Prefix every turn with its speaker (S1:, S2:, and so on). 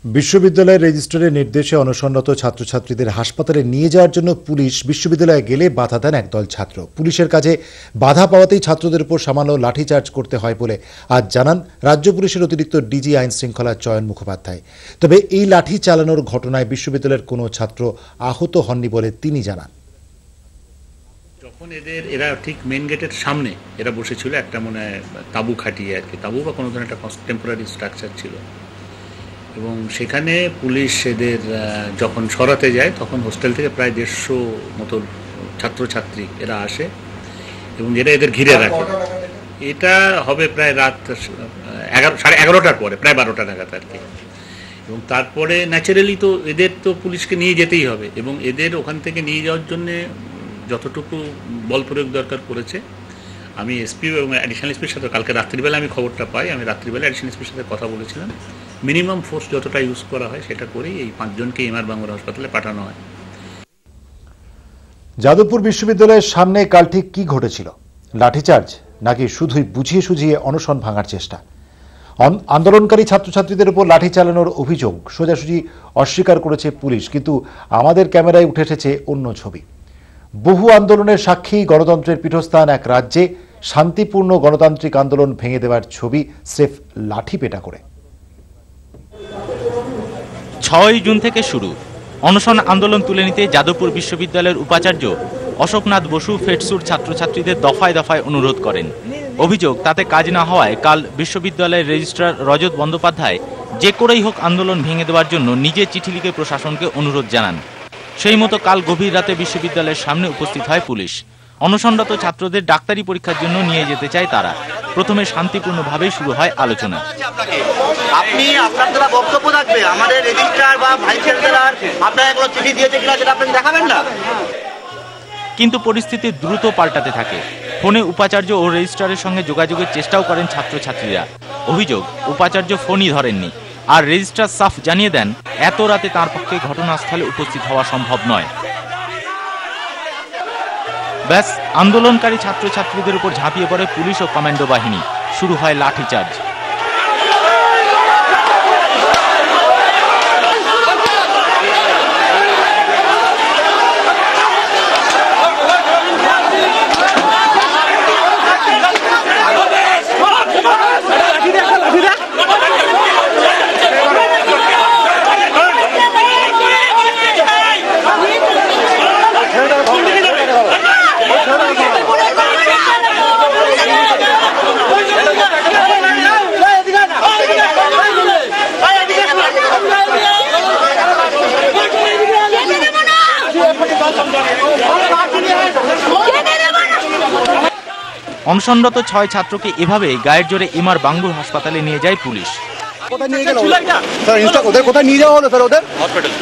S1: বিশ্ববিদ্যালয়ের রেজিস্ট্রারের নির্দেশে অনশনরত ছাত্রছাত্রীদের হাসপাতালে নিয়ে যাওয়ার জন্য পুলিশ বিশ্ববিদ্যালয়ে গেলে বাধা দেন একদল ছাত্র। পুলিশের কাছে বাধা পাওয়াতেই ছাত্রদের উপর সামান্য লাঠিচার্জ করতে হয় বলে আজ জানান রাজ্য পুলিশের অতিরিক্ত ডিজি আইন শৃঙ্খলা চয়ন মুখোপাধ্যায়। তবে এই লাঠি চালানোর ঘটনায় বিশ্ববিদ্যালয়ের কোনো ছাত্র আহত হননি বলে তিনি জানান।
S2: যখন এরা ঠিক মেন গেটের সামনে এরা বসেছিল, একটা মনে হয় তাঁবু খাটিয়ে আর কি, তাঁবু বা কোনো ধরনের একটা টেম্পোরারি স্ট্রাকচার ছিল, এবং সেখানে পুলিশ এদের যখন সরাতে যায় তখন হোস্টেল থেকে প্রায় 150 মতো ছাত্রছাত্রী এরা আসে এবং এরা এদের ঘিরে রাখে। এটা হবে প্রায় রাত 11:30টার পরে, প্রায় 12টা নাগাদ আর কি। এবং তারপরে ন্যাচারালি তো এদের তো পুলিশকে নিয়ে যেতেই হবে, এবং এদের ওখান থেকে নিয়ে যাওয়ার জন্যে যতটুকু বল প্রয়োগ দরকার করেছে। আমি এসপি এবং অ্যাডিশনাল এসপির সাথে কালকে রাত্রিবেলা আমি খবরটা পাই, আমি রাত্রিবেলা অ্যাডিশনাল এসপির সাথে কথা বলেছিলাম। মিনিমাম ফোর্স যতটা ইউজ করা হয় সেটা করেই এই 5 জনকে এমআর বাঙ্গুর হাসপাতালে পাঠানো হয়।
S1: যাদবপুর বিশ্ববিদ্যালয়ের সামনে কাল ঠিক কি ঘটেছিল? লাঠিচার্জ নাকি শুধুই বুঝিয়ে সুঝিয়ে অনশন ভাঙার চেষ্টা? আন্দোলনকারী ছাত্রছাত্রীদের উপর লাঠি চালানোর অভিযোগ সোজাসুজি অস্বীকার করেছে পুলিশ, কিন্তু আমাদের ক্যামেরায় উঠে এসেছে অন্য ছবি। বহু আন্দোলনের সাক্ষী গণতন্ত্রের পীঠস্থান এক রাজ্যে শান্তিপূর্ণ গণতান্ত্রিক আন্দোলন ভেঙে দেওয়ার ছবি স্রেফ লাঠি পেটা করে।
S3: 6 জুন থেকে শুরু অনশন আন্দোলন তুলে নিতে যাদবপুর বিশ্ববিদ্যালয়ের উপাচার্য অশোকনাথ বসু ফেটসুর ছাত্রছাত্রীদের দফায় দফায় অনুরোধ করেন। অভিযোগ, তাতে কাজ না হওয়ায় কাল বিশ্ববিদ্যালয়ের রেজিস্ট্রার রজত বন্দ্যোপাধ্যায় যে করেই হোক আন্দোলন ভেঙে দেওয়ার জন্য নিজে চিঠি লিখে প্রশাসনকে অনুরোধ জানান। সেই মতো কাল গভীর রাতে বিশ্ববিদ্যালয়ের সামনে উপস্থিত হয় পুলিশ। অনশনরত ছাত্রদের ডাক্তারি পরীক্ষার জন্য নিয়ে যেতে চায় তারা। প্রথমে শান্তিপূর্ণভাবেই শুরু হয় আলোচনা।
S4: আপনি আপনার দ্বারা বক্তব্য রাখবে, আমাদের রেজিস্ট্রার বা ভাইস চ্যান্সেলর আপনারা কোনো চিঠি দিয়েছে কিনা সেটা আপনি দেখাবেন না।
S3: কিন্তু পরিস্থিতি দ্রুত পাল্টাতে থাকে। ফোনে উপাচার্য ও রেজিস্ট্রারের সঙ্গে যোগাযোগের চেষ্টাও করেন ছাত্রছাত্রীরা। অভিযোগ, উপাচার্য ফোনই ধরেননি, আর রেজিস্ট্রার সাফ জানিয়ে দেন এত রাতে তার পক্ষে ঘটনাস্থলে উপস্থিত হওয়া সম্ভব নয়। ব্যাস, আন্দোলনকারী ছাত্রছাত্রীদের উপর ঝাঁপিয়ে পড়ে পুলিশ ও কমান্ডো বাহিনী। শুরু হয় লাঠিচার্জ। অনশনরত 6 ছাত্রকে এভাবে গায়ের জোরে এমআর বাঙ্গুর হাসপাতালে নিয়ে যায় পুলিশ।
S4: কোথায় নিয়ে গেল স্যার? কোথায় নিয়ে যাওয়া হলো স্যার? ওদের হসপিটাল।